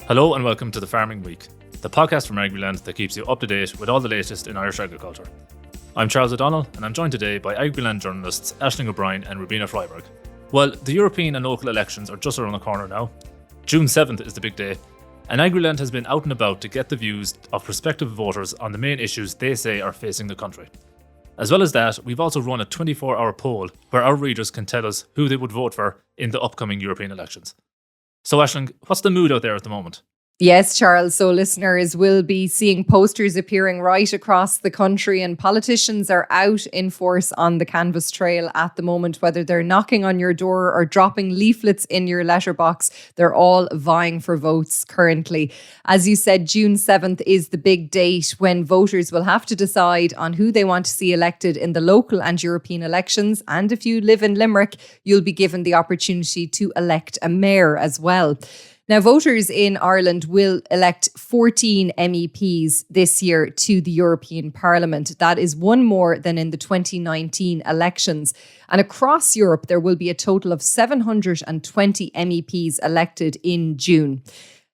Hello and welcome to the Farming Week, the podcast from Agriland that keeps you up to date with all the latest in Irish agriculture. I'm Charles O'Donnell and I'm joined today by Agriland journalists Aisling O'Brien and Rubina Freiberg. Well, the European and local elections are just around the corner now. June 7th is the big day, and Agriland has been out and about to get the views of prospective voters on the main issues they say are facing the country. As well as that, we've also run a 24-hour poll where our readers can tell us who they would vote for in the upcoming European elections. So Aisling, what's the mood out there at the moment? Yes, Charles. So listeners will be seeing posters appearing right across the country, and politicians are out in force on the canvas trail at the moment, whether they're knocking on your door or dropping leaflets in your letterbox. They're all vying for votes currently. As you said, June 7th is the big date when voters will have to decide on who they want to see elected in the local and European elections. And if you live in Limerick, you'll be given the opportunity to elect a mayor as well. Now, voters in Ireland will elect 14 MEPs this year to the European Parliament. That is one more than in the 2019 elections. And across Europe, there will be a total of 720 MEPs elected in June.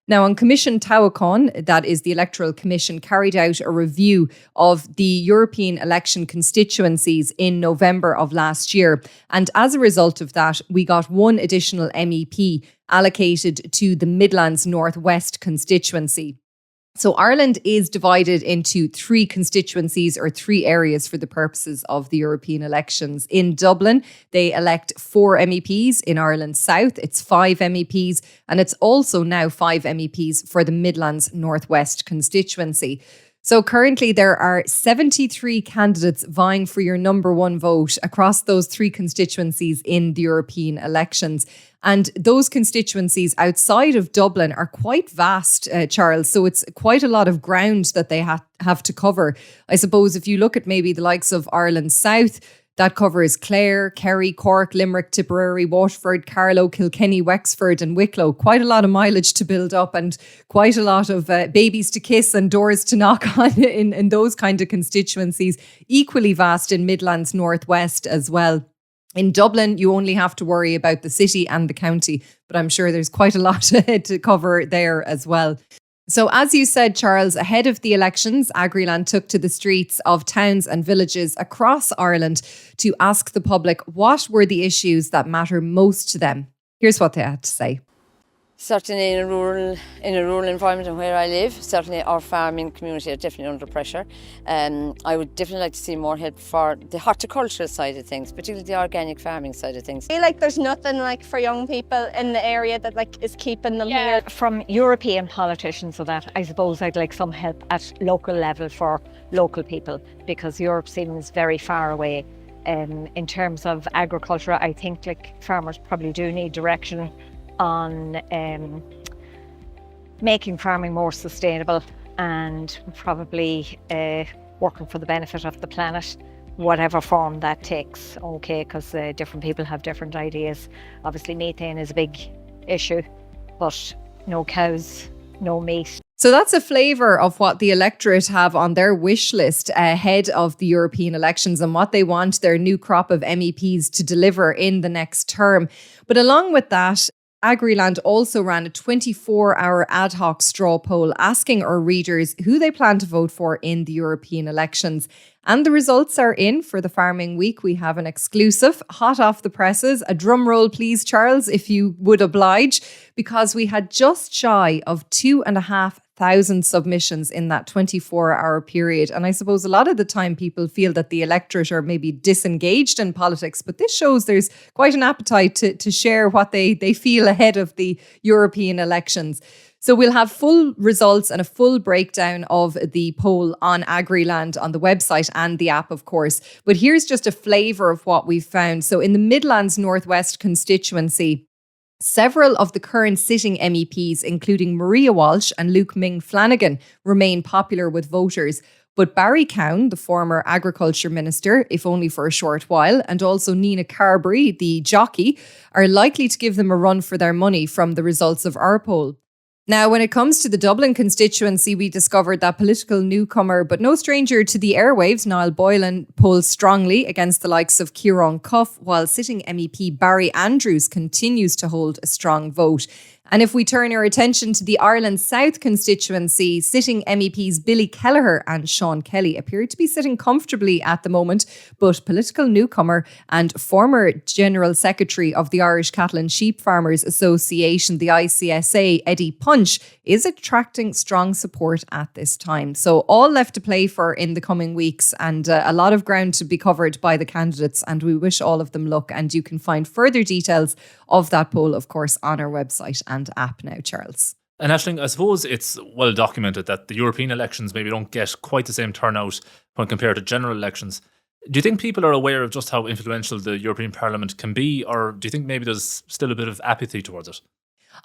Now, on Commission Teagasc, that is the Electoral Commission, carried out a review of the European election constituencies in November of last year. And as a result of that, we got one additional MEP allocated to the Midlands Northwest constituency. So Ireland is divided into three constituencies or three areas for the purposes of the European elections. In Dublin, they elect 4 MEPs. In Ireland South, it's 5 MEPs. And it's also now 5 MEPs for the Midlands Northwest constituency. So currently there are 73 candidates vying for your number one vote across those three constituencies in the European elections. And those constituencies outside of Dublin are quite vast, Charles. So it's quite a lot of ground that they have to cover. I suppose if you look at maybe the likes of Ireland South, that covers Clare, Kerry, Cork, Limerick, Tipperary, Waterford, Carlow, Kilkenny, Wexford and Wicklow. Quite a lot of mileage to build up and quite a lot of babies to kiss and doors to knock on in those kind of constituencies. Equally vast in Midlands Northwest as well. In Dublin, you only have to worry about the city and the county, but I'm sure there's quite a lot to cover there as well. So as you said, Charles, ahead of the elections, Agriland took to the streets of towns and villages across Ireland to ask the public what were the issues that matter most to them. Here's what they had to say. Certainly in a rural environment and where I live, certainly our farming community are definitely under pressure. I would definitely like to see more help for the horticultural side of things, particularly the organic farming side of things. I feel like there's nothing like for young people in the area that like is keeping them here. From European politicians, so that I suppose I'd like some help at local level for local people, because Europe seems very far away. In terms of agriculture, I think like farmers probably do need direction on making farming more sustainable and probably working for the benefit of the planet, whatever form that takes, okay, because different people have different ideas. Obviously methane is a big issue, but no cows, no meat. So that's a flavour of what the electorate have on their wish list ahead of the European elections and what they want their new crop of MEPs to deliver in the next term. But along with that, Agriland also ran a 24-hour ad hoc straw poll asking our readers who they plan to vote for in the European elections. And the results are in for the Farming Week. We have an exclusive, hot off the presses. A drum roll, please, Charles, if you would oblige, because we had just shy of 2,500 submissions in that 24-hour period. And I suppose a lot of the time people feel that the electorate are maybe disengaged in politics, but this shows there's quite an appetite to share what they feel ahead of the European elections. So we'll have full results and a full breakdown of the poll on Agriland on the website and the app, of course. But here's just a flavour of what we've found. So in the Midlands Northwest constituency, several of the current sitting MEPs, including Maria Walsh and Luke Ming Flanagan, remain popular with voters. But Barry Cowan, the former agriculture minister, if only for a short while, and also Nina Carberry, the jockey, are likely to give them a run for their money from the results of our poll. Now, when it comes to the Dublin constituency, we discovered that political newcomer, but no stranger to the airwaves, Niall Boylan, polls strongly against the likes of Ciarán Cuff, while sitting MEP Barry Andrews continues to hold a strong vote. And if we turn our attention to the Ireland South constituency, sitting MEPs Billy Kelleher and Sean Kelly appear to be sitting comfortably at the moment, but political newcomer and former General Secretary of the Irish Cattle and Sheep Farmers Association, the ICSA, Eddie Punch, is attracting strong support at this time. So all left to play for in the coming weeks, and a lot of ground to be covered by the candidates, and we wish all of them luck. And you can find further details of that poll, of course, on our website and app now, Charles. And Aisling, I suppose it's well documented that the European elections maybe don't get quite the same turnout when compared to general elections. Do you think people are aware of just how influential the European Parliament can be, or do you think maybe there's still a bit of apathy towards it?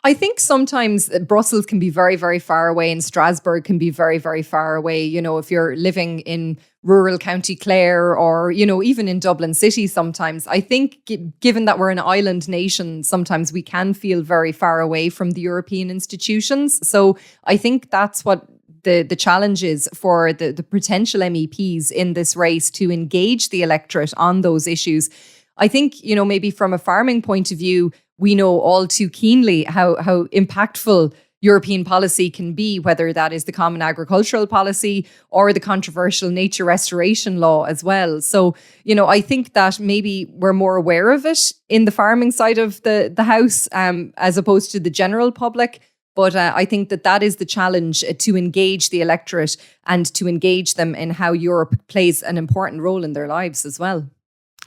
I think sometimes Brussels can be very, very far away and Strasbourg can be very, very far away. You know, if you're living in rural County Clare or, you know, even in Dublin City sometimes. I think given that we're an island nation, sometimes we can feel very far away from the European institutions. So I think that's what the challenge is for the potential MEPs in this race, to engage the electorate on those issues. I think, you know, maybe from a farming point of view, we know all too keenly how impactful European policy can be, whether that is the Common Agricultural Policy or the controversial nature restoration law as well. So, you know, I think that maybe we're more aware of it in the farming side of the House as opposed to the general public. But I think that is the challenge, to engage the electorate and to engage them in how Europe plays an important role in their lives as well.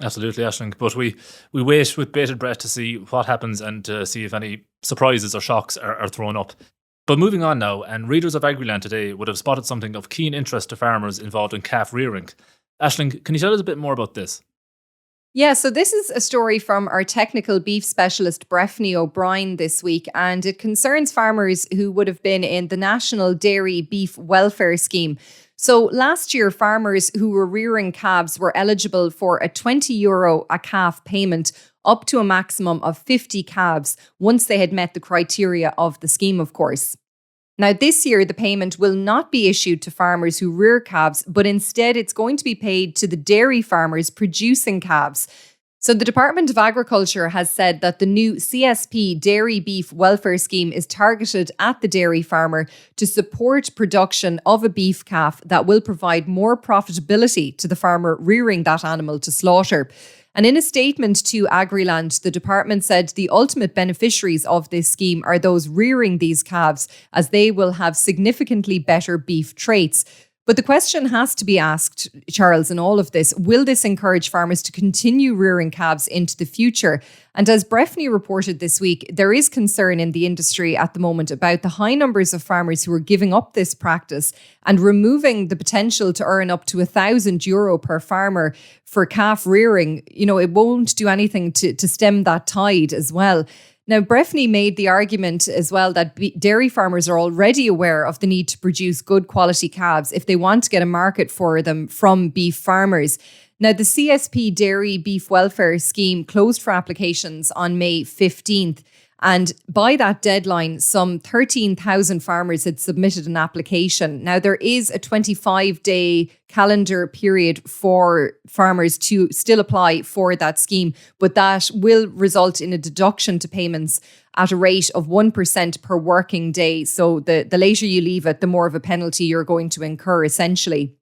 Absolutely, Aisling. But we wait with bated breath to see what happens and to see if any surprises or shocks are thrown up. But moving on now, and readers of Agriland today would have spotted something of keen interest to farmers involved in calf rearing. Aisling, can you tell us a bit more about this? Yeah, so this is a story from our technical beef specialist, Breffney O'Brien, this week, and it concerns farmers who would have been in the National Dairy Beef Welfare Scheme. So last year, farmers who were rearing calves were eligible for a €20 a calf payment up to a maximum of 50 calves once they had met the criteria of the scheme, of course. Now, this year, the payment will not be issued to farmers who rear calves, but instead it's going to be paid to the dairy farmers producing calves. So the Department of Agriculture has said that the new CSP Dairy Beef Welfare Scheme is targeted at the dairy farmer to support production of a beef calf that will provide more profitability to the farmer rearing that animal to slaughter. And in a statement to Agriland, the department said the ultimate beneficiaries of this scheme are those rearing these calves, as they will have significantly better beef traits. But the question has to be asked, Charles, in all of this, will this encourage farmers to continue rearing calves into the future? And as Breffney reported this week, there is concern in the industry at the moment about the high numbers of farmers who are giving up this practice and removing the potential to earn up to €1,000 per farmer for calf rearing. You know, it won't do anything to stem that tide as well. Now, Breffney made the argument as well that dairy farmers are already aware of the need to produce good quality calves if they want to get a market for them from beef farmers. Now, the CSP Dairy Beef Welfare Scheme closed for applications on May 15th. And by that deadline, some 13,000 farmers had submitted an application. Now, there is a 25-day calendar period for farmers to still apply for that scheme, but that will result in a deduction to payments at a rate of 1% per working day. So the later you leave it, the more of a penalty you're going to incur, essentially.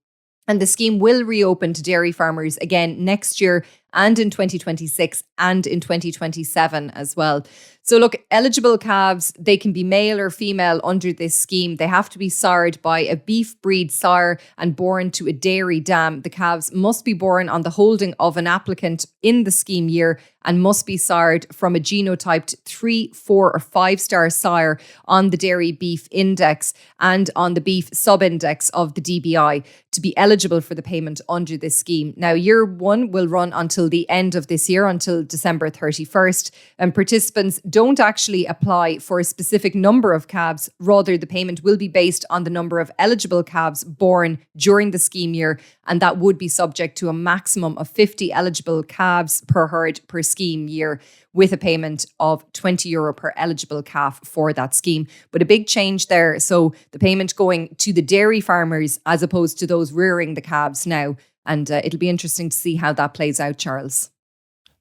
And the scheme will reopen to dairy farmers again next year and in 2026 and in 2027 as well. So look, eligible calves, they can be male or female under this scheme. They have to be sired by a beef breed sire and born to a dairy dam. The calves must be born on the holding of an applicant in the scheme year and must be sired from a genotyped 3, 4 or 5-star sire on the Dairy Beef Index and on the Beef Subindex of the DBI to be eligible for the payment under this scheme. Now, year one will run until the end of this year, until December 31st, and participants don't actually apply for a specific number of calves. Rather, the payment will be based on the number of eligible calves born during the scheme year, and that would be subject to a maximum of 50 eligible calves per herd per scheme year, with a payment of €20 per eligible calf for that scheme. But a big change there. So the payment going to the dairy farmers as opposed to those rearing the calves now. And it'll be interesting to see how that plays out, Charles.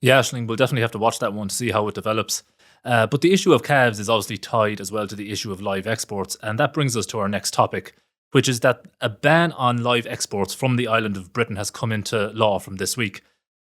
Yeah, Aisling, we'll definitely have to watch that one to see how it develops. But the issue of calves is obviously tied as well to the issue of live exports. And that brings us to our next topic, which is that a ban on live exports from the island of Britain has come into law from this week.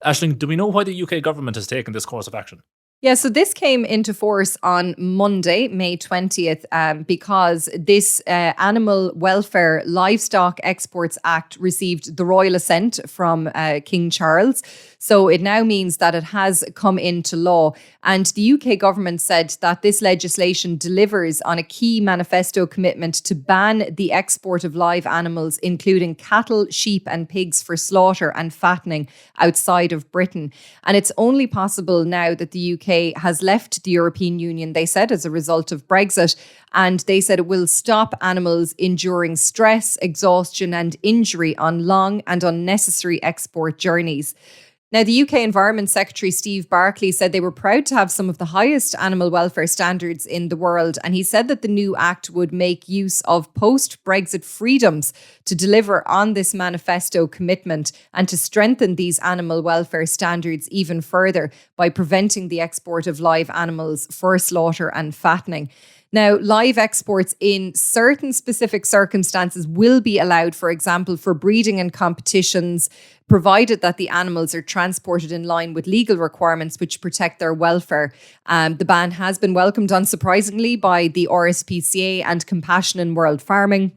Aisling, do we know why the UK government has taken this course of action? Yeah, so this came into force on Monday, May 20th, because this Animal Welfare Livestock Exports Act received the royal assent from King Charles. So it now means that it has come into law. And the UK government said that this legislation delivers on a key manifesto commitment to ban the export of live animals, including cattle, sheep and pigs for slaughter and fattening outside of Britain. And it's only possible now that the UK has left the European Union, they said, as a result of Brexit. And they said it will stop animals enduring stress, exhaustion and injury on long and unnecessary export journeys. Now, the UK Environment Secretary Steve Barclay said they were proud to have some of the highest animal welfare standards in the world. And he said that the new act would make use of post-Brexit freedoms to deliver on this manifesto commitment and to strengthen these animal welfare standards even further by preventing the export of live animals for slaughter and fattening. Now, live exports in certain specific circumstances will be allowed, for example, for breeding and competitions, provided that the animals are transported in line with legal requirements which protect their welfare. The ban has been welcomed, unsurprisingly, by the RSPCA and Compassion in World Farming.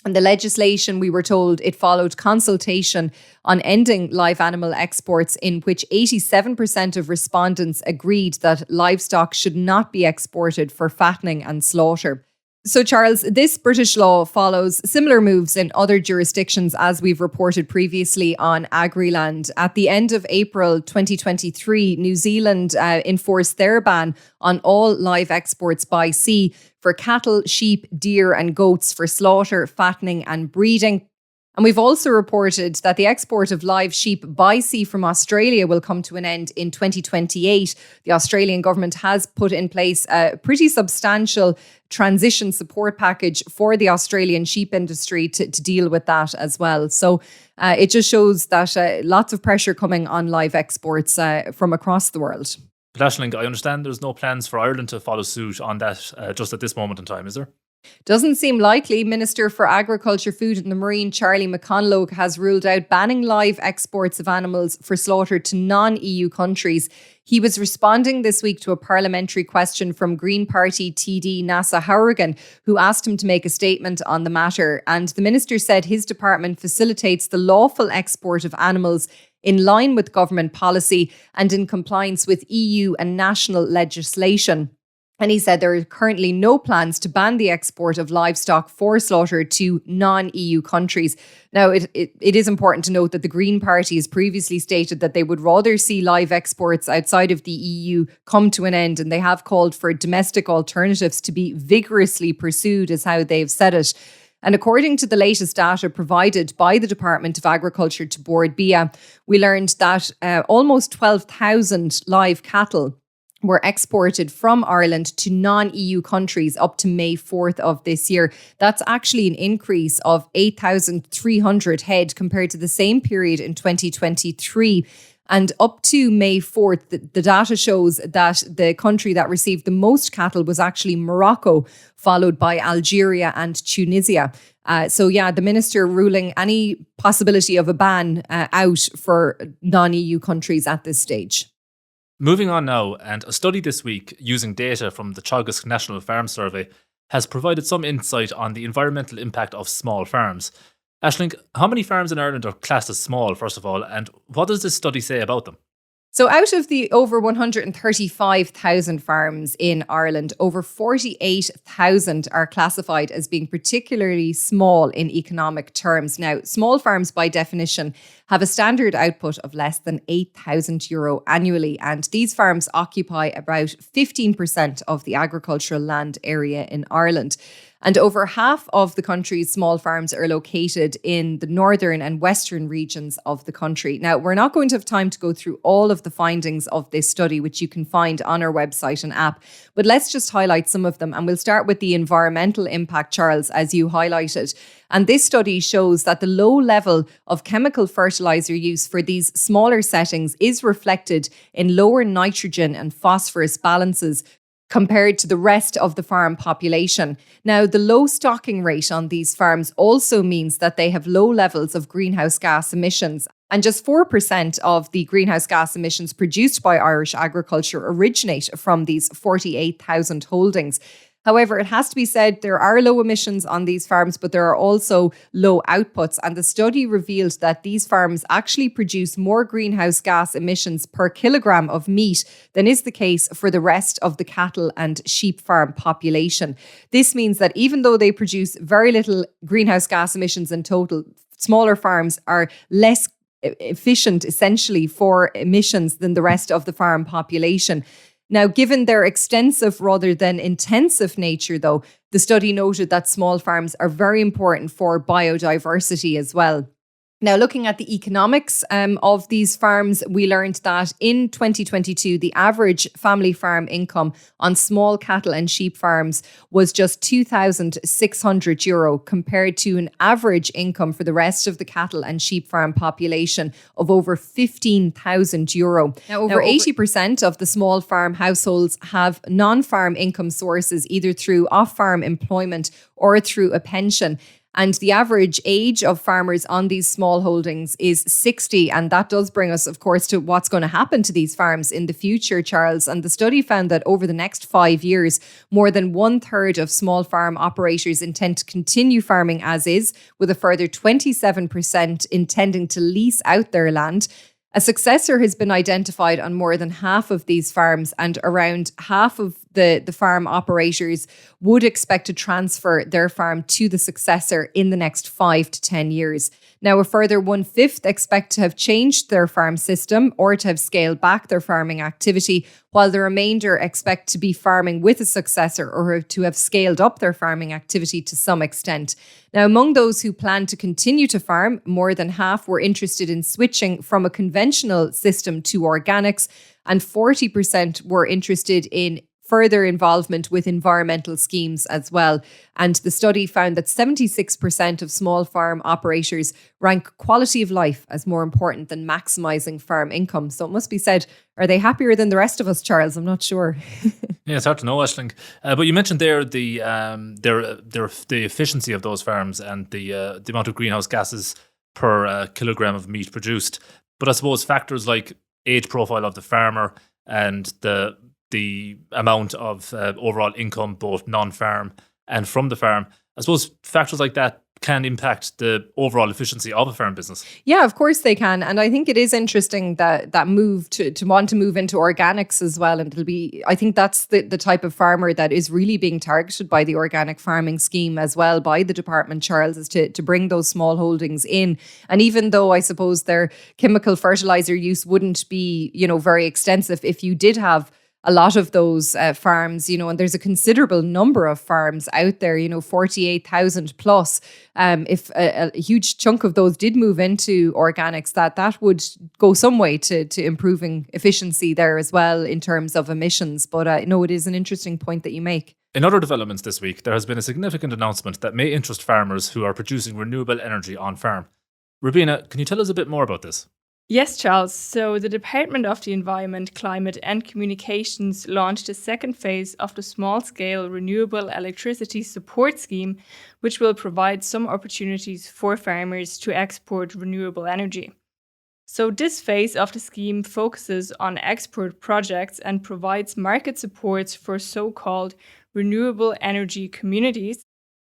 And the legislation, we were told, it followed consultation on ending live animal exports, in which 87% of respondents agreed that livestock should not be exported for fattening and slaughter. So, Charles, this British law follows similar moves in other jurisdictions, as we've reported previously on Agriland. At the end of April 2023, New Zealand enforced their ban on all live exports by sea for cattle, sheep, deer and goats for slaughter, fattening and breeding. And we've also reported that the export of live sheep by sea from Australia will come to an end in 2028. The Australian government has put in place a pretty substantial transition support package for the Australian sheep industry to deal with that as well. So it just shows that lots of pressure coming on live exports from across the world. But Aisling, I understand there's no plans for Ireland to follow suit on that just at this moment in time, is there? Doesn't seem likely. Minister for Agriculture, Food and the Marine, Charlie McConalogue, has ruled out banning live exports of animals for slaughter to non-EU countries. He was responding this week to a parliamentary question from Green Party TD Nasa Hourigan, who asked him to make a statement on the matter. And the minister said his department facilitates the lawful export of animals in line with government policy and in compliance with EU and national legislation. And he said there are currently no plans to ban the export of livestock for slaughter to non-EU countries. Now, it is important to note that the Green Party has previously stated that they would rather see live exports outside of the EU come to an end, and they have called for domestic alternatives to be vigorously pursued, is how they've said it. And according to the latest data provided by the Department of Agriculture to Board BIA, we learned that almost 12,000 live cattle were exported from Ireland to non-EU countries up to May 4th of this year. That's actually an increase of 8,300 head compared to the same period in 2023. And up to May 4th, the data shows that the country that received the most cattle was actually Morocco, followed by Algeria and Tunisia. The minister ruling any possibility of a ban out for non-EU countries at this stage. Moving on now, and a study this week using data from the Teagasc National Farm Survey has provided some insight on the environmental impact of small farms. Aisling, how many farms in Ireland are classed as small, first of all, and what does this study say about them? So out of the over 135,000 farms in Ireland, over 48,000 are classified as being particularly small in economic terms. Now, small farms by definition have a standard output of less than €8,000 annually, and these farms occupy about 15% of the agricultural land area in Ireland. And over half of the country's small farms are located in the northern and western regions of the country. Now, we're not going to have time to go through all of the findings of this study, which you can find on our website and app, but let's just highlight some of them. And we'll start with the environmental impact, Charles, as you highlighted. And this study shows that the low level of chemical fertilizer use for these smaller settings is reflected in lower nitrogen and phosphorus balances, compared to the rest of the farm population. Now, the low stocking rate on these farms also means that they have low levels of greenhouse gas emissions. And just 4% of the greenhouse gas emissions produced by Irish agriculture originate from these 48,000 holdings. However, it has to be said there are low emissions on these farms, but there are also low outputs. And the study revealed that these farms actually produce more greenhouse gas emissions per kilogram of meat than is the case for the rest of the cattle and sheep farm population. This means that even though they produce very little greenhouse gas emissions in total, smaller farms are less efficient essentially for emissions than the rest of the farm population. Now, given their extensive rather than intensive nature, though, the study noted that small farms are very important for biodiversity as well. Now, looking at the economics of these farms, we learned that in 2022, the average family farm income on small cattle and sheep farms was just €2,600 compared to an average income for the rest of the cattle and sheep farm population of over €15,000. Now, over 80% of the small farm households have non-farm income sources, either through off-farm employment or through a pension. And the average age of farmers on these small holdings is 60. And that does bring us, of course, to what's going to happen to these farms in the future, Charles. And the study found that over the next 5 years, more than 1/3 of small farm operators intend to continue farming as is, with a further 27% intending to lease out their land. A successor has been identified on more than half of these farms, and around half of the farm operators would expect to transfer their farm to the successor in the next 5 to 10 years. Now, a further 1/5 expect to have changed their farm system or to have scaled back their farming activity, while the remainder expect to be farming with a successor or to have scaled up their farming activity to some extent. Now, among those who plan to continue to farm, more than half were interested in switching from a conventional system to organics, and 40% were interested in further involvement with environmental schemes as well. And the study found that 76% of small farm operators rank quality of life as more important than maximising farm income. So it must be said, are they happier than the rest of us, Charles? I'm not sure. Yeah, it's hard to know, Aisling. But you mentioned there the efficiency of those farms and the amount of greenhouse gases per kilogram of meat produced. But I suppose factors like age profile of the farmer and the amount of overall income, both non-farm and from the farm, I suppose factors like that can impact the overall efficiency of a farm business. Yeah, of course they can. And I think it is interesting that move to want to move into organics as well. And I think that's the type of farmer that is really being targeted by the organic farming scheme as well by the department, Charles, is to bring those small holdings in. And even though I suppose their chemical fertilizer use wouldn't be, very extensive, if you did have a lot of those farms, and there's a considerable number of farms out there, 48,000 plus. If a huge chunk of those did move into organics, that would go some way to improving efficiency there as well in terms of emissions. But no, it is an interesting point that you make. In other developments this week, there has been a significant announcement that may interest farmers who are producing renewable energy on farm. Rubina, can you tell us a bit more about this? Yes, Charles. So the Department of the Environment, Climate and Communications launched a second phase of the small-scale renewable electricity support scheme, which will provide some opportunities for farmers to export renewable energy. So this phase of the scheme focuses on export projects and provides market supports for so-called renewable energy communities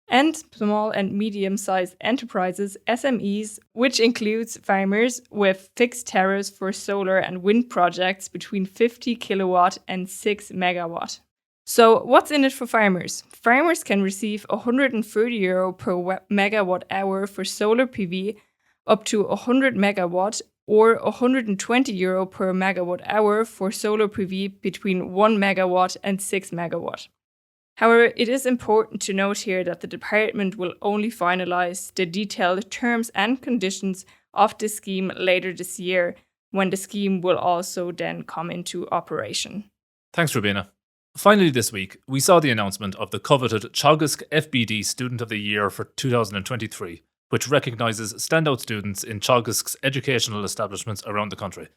and small and medium-sized enterprises, SMEs, which includes farmers with fixed tariffs for solar and wind projects between 50 kilowatt and 6 megawatt. So what's in it for farmers? Farmers can receive €130 per megawatt hour for solar PV up to 100 megawatt or €120 per megawatt hour for solar PV between 1 megawatt and 6 megawatt. However, it is important to note here that the department will only finalise the detailed terms and conditions of the scheme later this year, when the scheme will also then come into operation. Thanks, Rubina. Finally this week, we saw the announcement of the coveted Teagasc FBD Student of the Year for 2023, which recognises standout students in Teagasc's educational establishments around the country.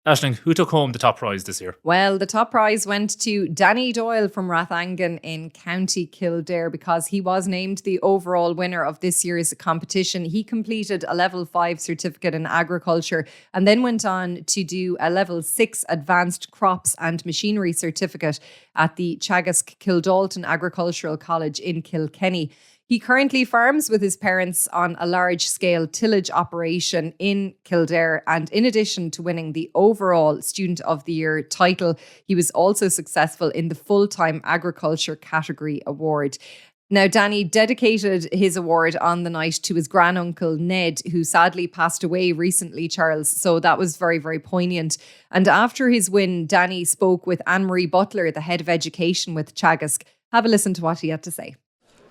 Aisling, who took home the top prize this year? Well, the top prize went to Danny Doyle from Rathangan in County Kildare because he was named the overall winner of this year's competition. He completed a level 5 certificate in agriculture and then went on to do a level 6 advanced crops and machinery certificate at the Teagasc Kildalton Agricultural College in Kilkenny. He currently farms with his parents on a large-scale tillage operation in Kildare, and in addition to winning the overall Student of the Year title, he was also successful in the Full-Time Agriculture Category Award. Now, Danny dedicated his award on the night to his granduncle Ned, who sadly passed away recently, Charles. So that was very, very poignant. And after his win, Danny spoke with Anne-Marie Butler, the head of education with Teagasc. Have a listen to what he had to say.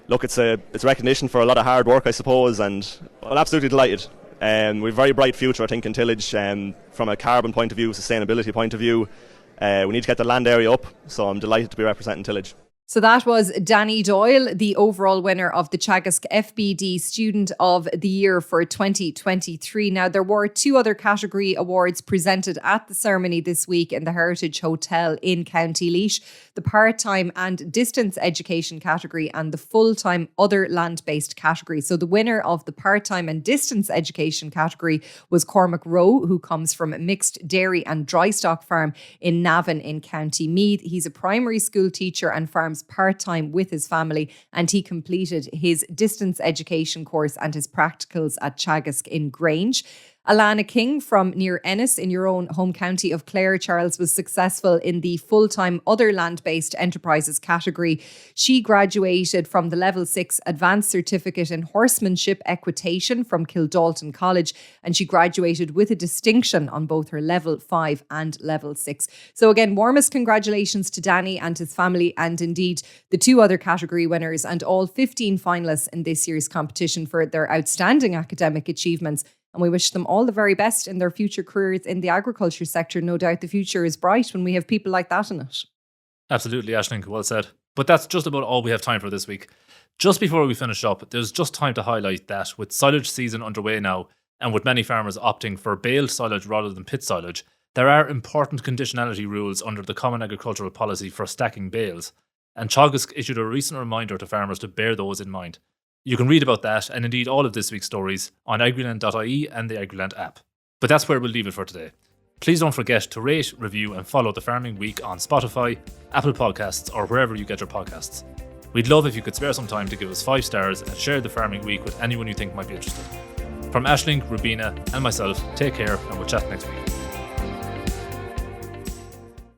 Look, it's recognition for a lot of hard work, I suppose, and I'm absolutely delighted. We have a very bright future, I think, in tillage from a carbon point of view, sustainability point of view. We need to get the land area up, so I'm delighted to be representing tillage. So that was Danny Doyle, the overall winner of the Teagasc FBD Student of the Year for 2023. Now, there were 2 other category awards presented at the ceremony this week in the Heritage Hotel in County Laois. The part-time and distance education category and the full-time other land-based category. So the winner of the part-time and distance education category was Cormac Rowe, who comes from a mixed dairy and dry stock farm in Navan in County Meath. He's a primary school teacher and farms part-time with his family, and he completed his distance education course and his practicals at Teagasc in Grange. Alana King from near Ennis in your own home county of Clare, Charles, was successful in the full-time other land-based enterprises category. She graduated from the Level 6 Advanced Certificate in Horsemanship Equitation from Kildalton College, and she graduated with a distinction on both her Level 5 and Level 6. So again, warmest congratulations to Danny and his family, and indeed the 2 other category winners and all 15 finalists in this year's competition for their outstanding academic achievements. And we wish them all the very best in their future careers in the agriculture sector. No doubt the future is bright when we have people like that in it. Absolutely, Aisling, well said. But that's just about all we have time for this week. Just before we finish up, there's just time to highlight that with silage season underway now, and with many farmers opting for baled silage rather than pit silage, there are important conditionality rules under the Common Agricultural Policy for stacking bales. And Teagasc issued a recent reminder to farmers to bear those in mind. You can read about that and indeed all of this week's stories on Agriland.ie and the Agriland app. But that's where we'll leave it for today. Please don't forget to rate, review and follow The Farming Week on Spotify, Apple Podcasts or wherever you get your podcasts. We'd love if you could spare some time to give us 5 stars and share The Farming Week with anyone you think might be interested. From Aisling, Rubina and myself, take care and we'll chat next week.